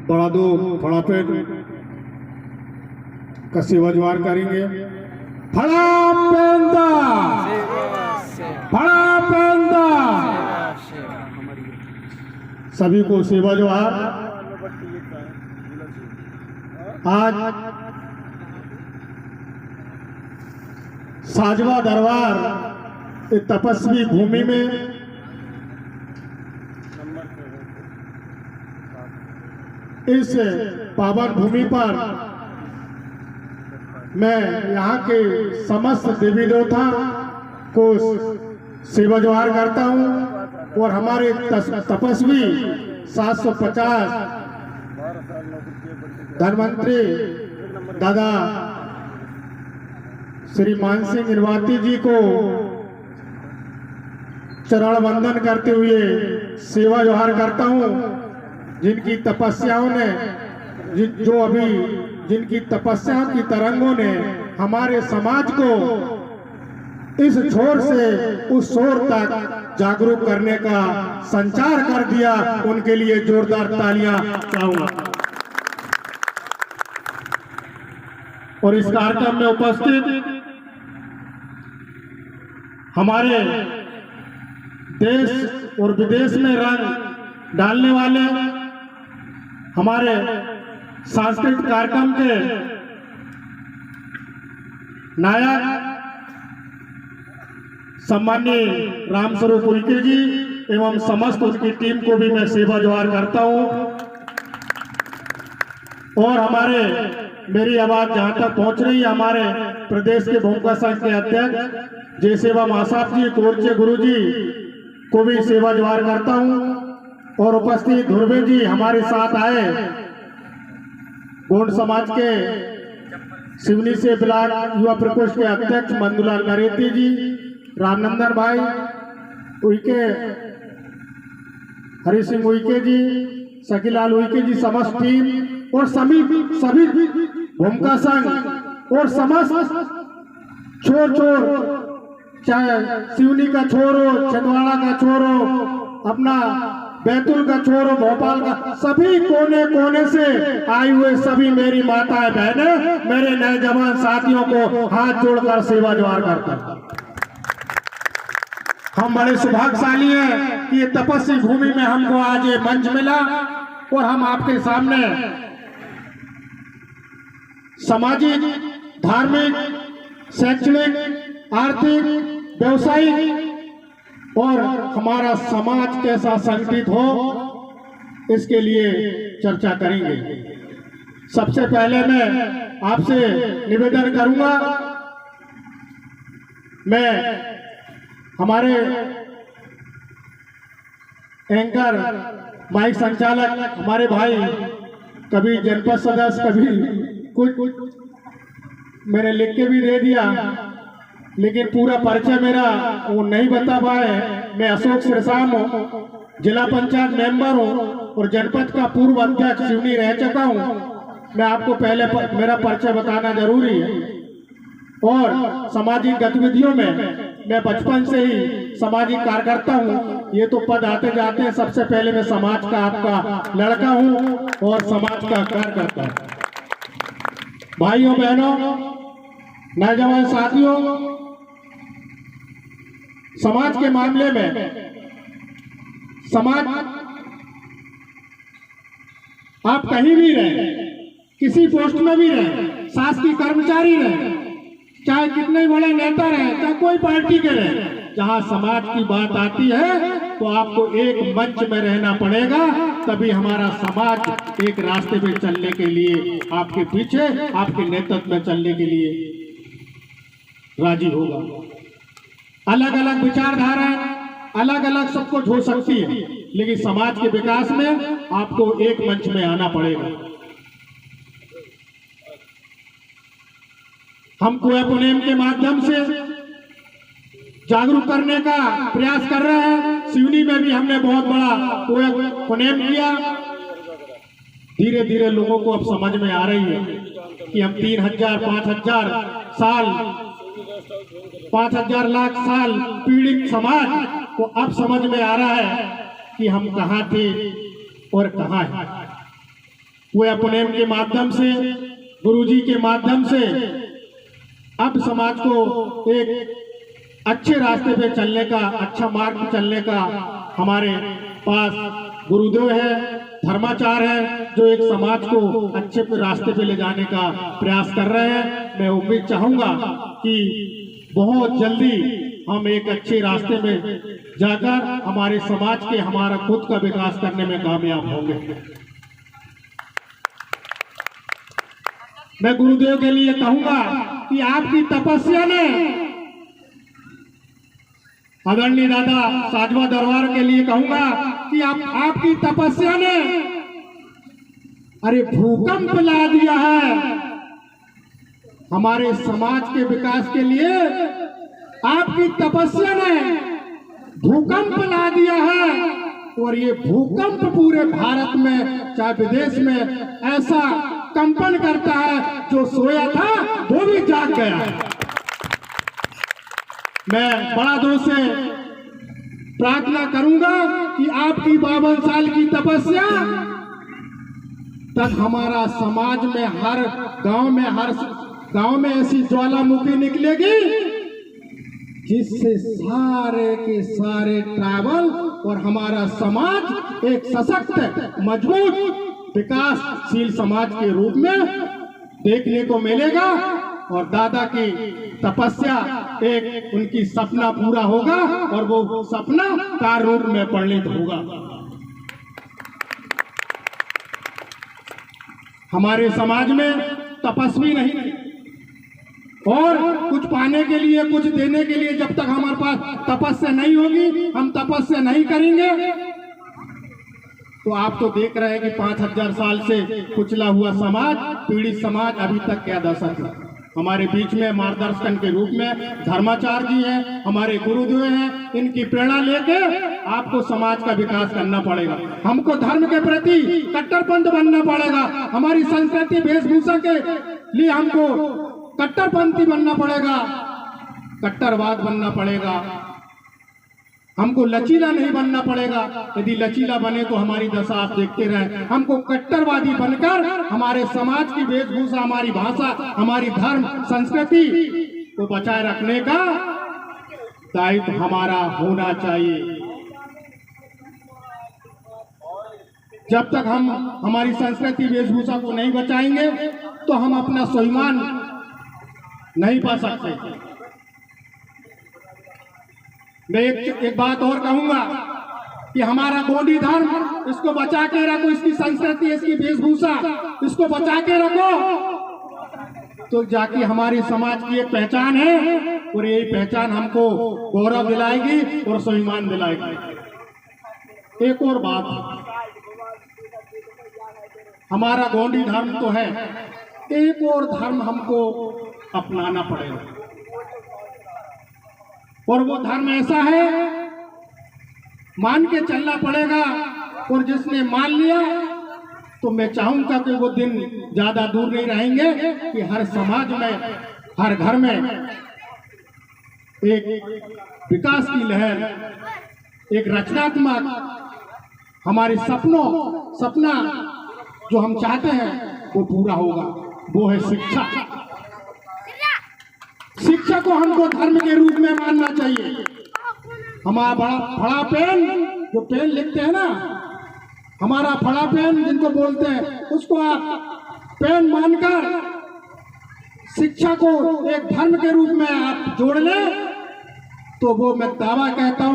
बड़ा दो फड़ापेट का सेवा जवार करेंगे। फड़ापेंदा फड़ापेंदा सभी को सेवा जवार। आज साजवा दरबार एक तपस्वी भूमि में इस पावन भूमि पर मैं यहाँ के समस्त देवी देवता को सेवा जवार करता हूँ और हमारे तपस्वी 750 धनवंतरी दादा श्री मानसिंह निर्वाती जी को चरण वंदन करते हुए सेवा जवार करता हूँ, जिनकी तपस्याओं ने जो अभी जिनकी तपस्याओं की तरंगों ने हमारे समाज को इस छोर से उस छोर तक जागरूक करने का संचार कर दिया, उनके लिए जोरदार तालियां चाहूंगा। और इस कार्यक्रम में उपस्थित हमारे देश और विदेश में रंग डालने वाले हमारे सांस्कृतिक कार्यक्रम के नायक सम्माननीय रामस्वरूप उइके जी एवं समस्त उनकी टीम को भी मैं सेवा जवार करता हूं। और हमारे मेरी आवाज जहां तक पहुंच रही है, हमारे प्रदेश के भूमिका संघ के अध्यक्ष जय सेवा महासाब जी, कोरचे गुरु जी को भी सेवा जवार करता हूं। और उपस्थित ध्रुवे जी हमारे साथ आए, गोंड समाज के सिवनी से ब्लॉक युवा प्रकोष्ठ के अध्यक्ष मंदुलाल नरेती जी, रामनंदन भाई उइके, हरि सिंह उइके जी, सखीलाल उइके जी, समस्त टीम और सभी भूमिका संघ और समस्त छोर छोर, चाहे सिवनी का छोर हो, छिंदवाड़ा का छोर हो, अपना बैतूल का छोर हो, भोपाल का, सभी कोने कोने से आई हुए सभी मेरी माताएं बहनें, मेरे नए जवान साथियों को हाथ जोड़कर सेवा जवार करता हूं। हम बड़े सौभाग्यशाली हैं कि ये तपस्वी भूमि में हमको आज ये मंच मिला और हम आपके सामने सामाजिक, धार्मिक, शैक्षणिक, आर्थिक, व्यवसायिक और हमारा समाज कैसा संगठित हो, इसके लिए चर्चा करेंगे। सबसे पहले मैं आपसे निवेदन करूंगा, मैं हमारे एंकर, माइक संचालक, हमारे भाई, कभी जनपद सदस्य, कभी कुछ मैंने लिख के भी दे दिया, लेकिन पूरा परिचय मेरा वो नहीं बता पाए। मैं अशोक सिरसाम हूँ, जिला पंचायत मेंबर हूँ और जनपद का पूर्व अध्यक्ष सिवनी रह चुका हूँ। मैं आपको पहले मेरा परिचय बताना जरूरी है। और सामाजिक गतिविधियों में मैं बचपन से ही सामाजिक कार्यकर्ता हूँ। ये तो पद आते जाते हैं, सबसे पहले मैं समाज का आपका लड़का हूँ और समाज का कार्यकर्ता हूँ। भाइयों बहनों, नौजवान साथियों, समाज के मामले में समाज, आप कहीं भी रहे, किसी पोस्ट में भी रहे, शासकीय कर्मचारी रहे, चाहे कितने बड़े नेता रहे, चाहे कोई पार्टी के रहे, जहां समाज की बात आती है तो आपको एक मंच में रहना पड़ेगा, तभी हमारा समाज एक रास्ते पे चलने के लिए, आपके पीछे, आपके नेतृत्व में चलने के लिए राजी होगा। अलग अलग विचारधाराएं, अलग अलग सब कुछ हो सकती है, लेकिन समाज के विकास में आपको एक मंच में आना पड़ेगा। हम कोया पुनेम के माध्यम से जागरूक करने का प्रयास कर रहे हैं। सिवनी में भी हमने बहुत बड़ा कोया पुनेम किया। धीरे धीरे लोगों को अब समझ में आ रही है कि हम 3000, 5000 साल, 5000 लाख साल पीड़ित समाज को अब समझ में आ रहा है कि हम कहाँ थे और कहाँ हैं। वे अपने के माध्यम से, गुरुजी के माध्यम से अब समाज को एक अच्छे रास्ते पे चलने का, अच्छा मार्ग पे चलने का हमारे पास गुरुदेव है, धर्माचार है, जो एक समाज को अच्छे रास्ते पे ले जाने का प्रयास कर रहे हैं। मैं उम्मीद चाहूंगा कि बहुत जल्दी हम एक अच्छे रास्ते में जाकर हमारे समाज के, हमारा खुद का विकास करने में कामयाब होंगे। मैं गुरुदेव के लिए कहूंगा कि आपकी तपस्या ने, आदरणीय दादा साजवा दरबार के लिए कहूंगा कि आपकी तपस्या ने अरे भूकंप ला दिया है हमारे समाज के विकास के लिए। आपकी तपस्या ने भूकंप ला दिया है और ये भूकंप पूरे भारत में, चाहे विदेश में ऐसा कंपन करता है, जो सोया था वो भी जाग गया है। मैं बड़ा दिल से प्रार्थना करूंगा कि आपकी 52 साल की तपस्या तक हमारा समाज में, हर गांव में ऐसी ज्वालामुखी निकलेगी जिससे सारे के सारे ट्राइबल और हमारा समाज एक सशक्त, मजबूत, विकासशील समाज के रूप में देखने को मिलेगा और दादा की तपस्या एक उनकी सपना पूरा होगा और वो सपना कार्य रूप में परिणित होगा। हमारे समाज में तपस्वी नहीं, और कुछ पाने के लिए, कुछ देने के लिए जब तक हमारे पास तपस्या नहीं होगी, हम तपस्या नहीं करेंगे। तो आप तो देख रहे हैं कि 5000 साल से कुचला हुआ समाज, पीड़ित समाज अभी तक क्या दशा है। हमारे बीच में मार्गदर्शन के रूप में धर्माचार्य जी हैं, हमारे गुरुदेव हैं। इनकी प्रेरणा लेके आपको समाज का विकास करना पड़ेगा। हमको धर्म के प्रति कट्टरपंथ बनना पड़ेगा। हमारी संस्कृति, वेशभूषा के लिए हमको कट्टरपंथी बनना पड़ेगा, कट्टरवाद बनना पड़ेगा। हमको लचीला नहीं बनना पड़ेगा। यदि लचीला बने तो हमारी दशा आप देखते रहे। हमको कट्टरवादी बनकर हमारे समाज की वेशभूषा, हमारी भाषा, हमारी धर्म संस्कृति को बचाए रखने का दायित्व हमारा होना चाहिए। जब तक हम हमारी संस्कृति वेशभूषा को नहीं बचाएंगे तो हम अपना स्वाभिमान नहीं पा सकते। मैं एक बात और कहूंगा कि हमारा गोंडी धर्म, इसको बचा के रखो, इसकी संस्कृति, इसकी वेशभूषा, इसको बचा के रखो, तो जाके हमारी समाज की एक पहचान है और यही पहचान हमको गौरव दिलाएगी और स्वाभिमान दिलाएगी। एक और बात, हमारा गोंडी धर्म तो है, एक और धर्म हमको अपनाना पड़ेगा और वो धर्म ऐसा है, मान के चलना पड़ेगा। और जिसने मान लिया तो मैं चाहूंगा कि वो दिन ज्यादा दूर नहीं रहेंगे कि हर समाज में, हर घर में एक विकास की लहर, एक रचनात्मक, हमारे सपना जो हम चाहते हैं वो पूरा होगा। वो है शिक्षा। शिक्षा को हमको धर्म के रूप में मानना चाहिए। हमारा फड़ा पेन, जो पेन लिखते हैं ना, हमारा फड़ा पेन जिनको बोलते हैं, उसको आप पेन मानकर शिक्षा को एक धर्म के रूप में आप जोड़ लें तो वो मैं दावा करता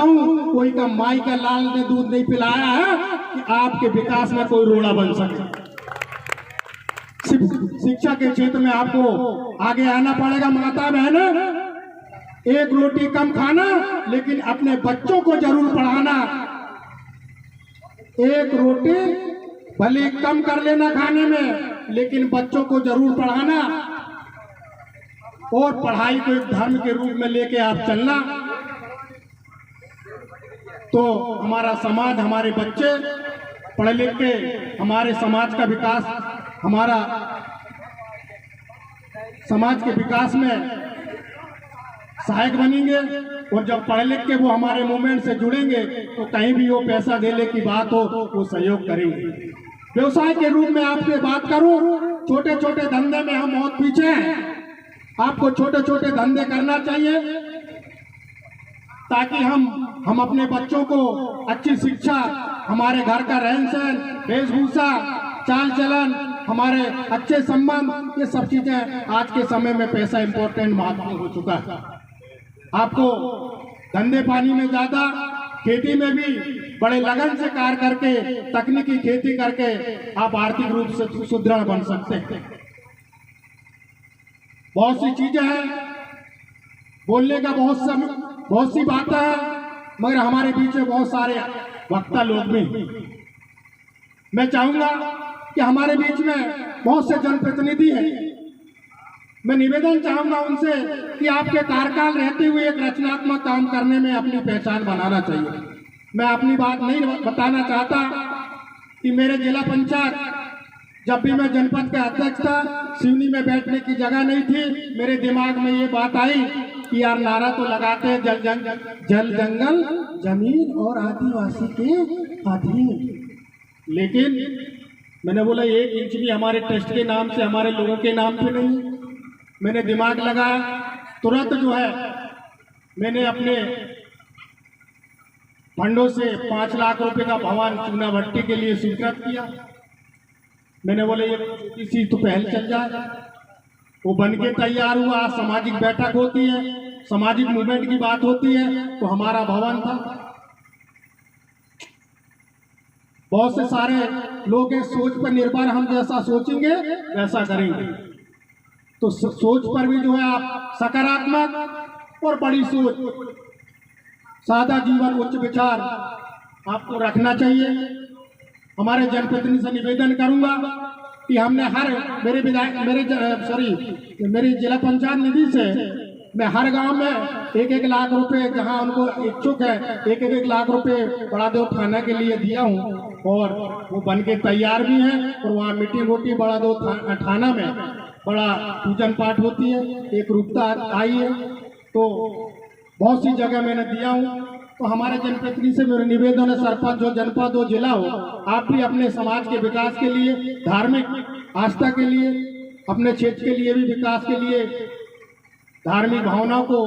हूँ, कोई का माई का लाल ने दूध नहीं पिलाया है कि आपके विकास में कोई रोड़ा बन सके। शिक्षा के क्षेत्र में आपको आगे आना पड़ेगा। माता बहने, एक रोटी कम खाना लेकिन अपने बच्चों को जरूर पढ़ाना। एक रोटी भले कम कर लेना खाने में, लेकिन बच्चों को जरूर पढ़ाना और पढ़ाई को एक धर्म के रूप में लेके आप चलना, तो हमारा समाज, हमारे बच्चे पढ़ लिख के हमारे समाज का विकास, हमारा समाज के विकास में सहायक बनेंगे। और जब पढ़ लिख के वो हमारे मूवमेंट से जुड़ेंगे तो कहीं भी वो पैसा देने की बात हो वो सहयोग करेंगे। व्यवसाय के रूप में आपसे बात करूं, छोटे छोटे धंधे में हम बहुत पीछे हैं। आपको छोटे छोटे धंधे करना चाहिए ताकि हम अपने बच्चों को अच्छी शिक्षा, हमारे घर का रहन सहन, वेशभूषा, चाल चलन, हमारे अच्छे संबंध, ये सब चीजें आज के समय में पैसा इंपॉर्टेंट महत्वपूर्ण हो चुका है। आपको धंधे पानी में ज्यादा, खेती में भी बड़े लगन से कार्य करके, तकनीकी खेती करके आप आर्थिक रूप से सुदृढ़ बन सकते हैं। बहुत सी चीजें हैं, बोलने का बहुत सी बातें हैं, मगर हमारे बीच में बहुत सारे वक्ता लोग भी। मैं चाहूंगा कि हमारे बीच में बहुत से जनप्रतिनिधि हैं, मैं निवेदन चाहूंगा उनसे कि आपके कार्यकाल रहते हुए एक रचनात्मक काम करने में अपनी पहचान बनाना चाहिए। मैं अपनी बात नहीं बताना चाहता कि मेरे जिला पंचायत, जब भी मैं जनपद के अध्यक्ष था, सिवनी में बैठने की जगह नहीं थी। मेरे दिमाग में ये बात आई कि यार नारा तो लगाते हैं जल जंगल जमीन और आदिवासी के अधीन, लेकिन मैंने बोला 1 इंच भी हमारे ट्रस्ट के नाम से, हमारे लोगों के नाम पे नहीं। मैंने दिमाग लगाया, तुरंत जो है मैंने अपने फंडों से 5 लाख रुपए का भवन चूना भट्टी के लिए स्वीकृत किया। मैंने बोले ये किसी तो पहल चल जाए, वो बन के तैयार हुआ। सामाजिक बैठक होती है, सामाजिक मूवमेंट की बात होती है, तो हमारा भवन था। बहुत से सारे लोग हैं, सोच पर निर्भर, हम जैसा सोचेंगे वैसा करेंगे। तो सोच पर भी जो है आप सकारात्मक और बड़ी सोच, सादा जीवन, उच्च विचार आपको रखना चाहिए। हमारे जनप्रतिनिधि से निवेदन करूंगा कि हमने मेरी जिला पंचायत निधि से मैं हर गांव में 1-1 लाख रुपए, जहां उनको इच्छुक है, 1-1 लाख रुपए बड़ादेव थाना के लिए दिया हूं, और वो बन के तैयार भी हैं। और वहाँ मीटिंग होती है बड़ादेव थाना में, बड़ा पूजन पाठ होती है, एक रूपता आई है। तो बहुत सी जगह मैंने दिया हूँ। तो हमारे जनप्रतिनिधि से मेरा निवेदन है, सरपंच हो, जनपद हो, जिला हो, आप भी अपने समाज के विकास के लिए, धार्मिक आस्था के लिए, अपने क्षेत्र के लिए भी विकास के लिए, धार्मिक भावनाओं को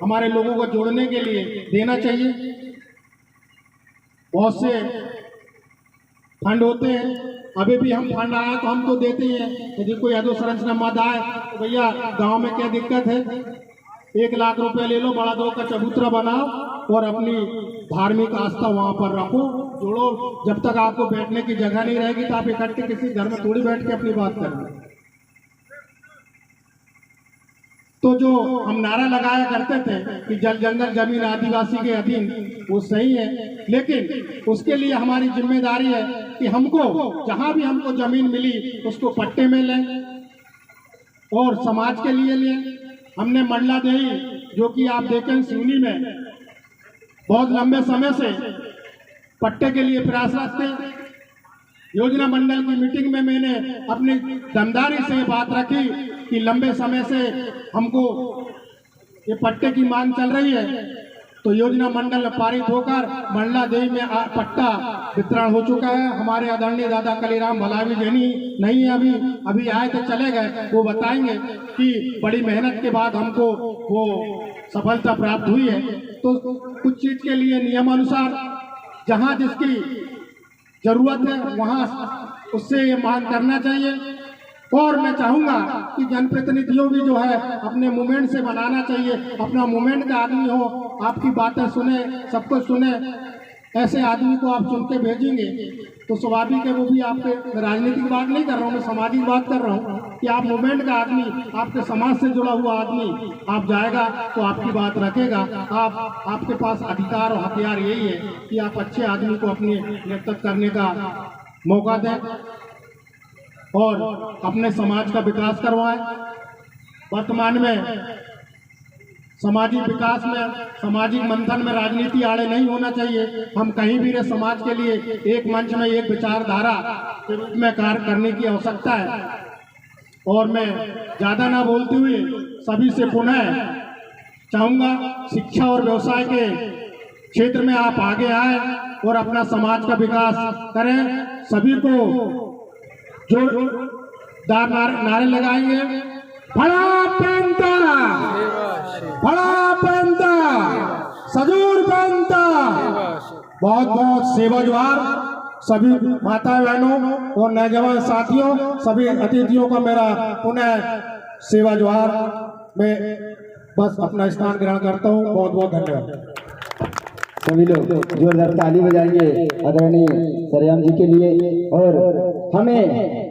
हमारे लोगों को जोड़ने के लिए देना चाहिए। बहुत से फंड होते हैं, अभी भी हम फंड आया तो हम तो देते ही हैं। यदि कोई अधोसंरचना मद आए तो भैया गांव में क्या दिक्कत है, 1 लाख रुपए ले लो, बड़ा दो का चबूतरा बनाओ और अपनी धार्मिक आस्था वहां पर रखो, जोड़ो। जब तक आपको बैठने की जगह नहीं रहेगी तो आप इकट्ठे किसी घर में थोड़ी बैठ के अपनी बात करेंगे। तो जो हम नारा लगाया करते थे कि जल जंगल जमीन आदिवासी के अधीन, वो सही है, लेकिन उसके लिए हमारी जिम्मेदारी है कि हमको जहां भी हमको जमीन मिली उसको पट्टे में लें और समाज के लिए लें। हमने मंडला देही, जो कि आप देखें सिवनी में बहुत लंबे समय से पट्टे के लिए प्रयासरत थे। योजना मंडल की मीटिंग में मैंने अपनी दमदारी से बात रखी कि लंबे समय से हमको ये पट्टे की मांग चल रही है। तो योजना मंडल पारित होकर मंडला देवी में पट्टा वितरण हो चुका है। हमारे आदरणीय दादा कलीराम भलावी जैनी नहीं है, अभी आए थे, चले गए, वो बताएंगे कि बड़ी मेहनत के बाद हमको वो सफलता प्राप्त हुई है। तो कुछ चीज के लिए नियमानुसार जहां जिसकी जरूरत है वहां उससे ये मांग करना चाहिए। और मैं चाहूंगा कि जनप्रतिनिधियों भी जो है अपने मूवमेंट से बनाना चाहिए, अपना मूवमेंट का आदमी हो, आपकी बातें सुने, सब कुछ सुने। ऐसे आदमी को आप चुन के भेजेंगे तो स्वाभाविक है वो भी आपके, राजनीतिक बात नहीं कर रहा हूँ मैं, सामाजिक बात कर रहा हूँ कि आप मूवमेंट का आदमी, आपके समाज से जुड़ा हुआ आदमी आप जाएगा तो आपकी बात रखेगा। आपके पास अधिकार और हथियार यही है कि आप अच्छे आदमी को अपने नेतृत्व करने का मौका दें और अपने समाज का विकास करवाएं। वर्तमान में सामाजिक विकास में, सामाजिक मंथन में राजनीति आड़े नहीं होना चाहिए। हम कहीं भी रहे, समाज के लिए एक मंच में एक विचारधारा के रूप में कार्य करने की आवश्यकता है। और मैं ज्यादा ना बोलते हुए सभी से पुनः चाहूंगा, शिक्षा और व्यवसाय के क्षेत्र में आप आगे आए और अपना समाज का विकास करें। सभी को जोरदार नारे लगाएंगे। बड़ा पेंता, बड़ा पेंता, सजूर पेंता। बहुत बहुत सेवा जोहार सभी माता बहनों और नौजवान साथियों, सभी अतिथियों का मेरा पुनः सेवा जोहार। मैं बस अपना स्थान ग्रहण करता हूँ। बहुत बहुत धन्यवाद। सभी लोग जोरदार ताली बजाएंगे आदरणीय सरेआम जी के लिए। और हमें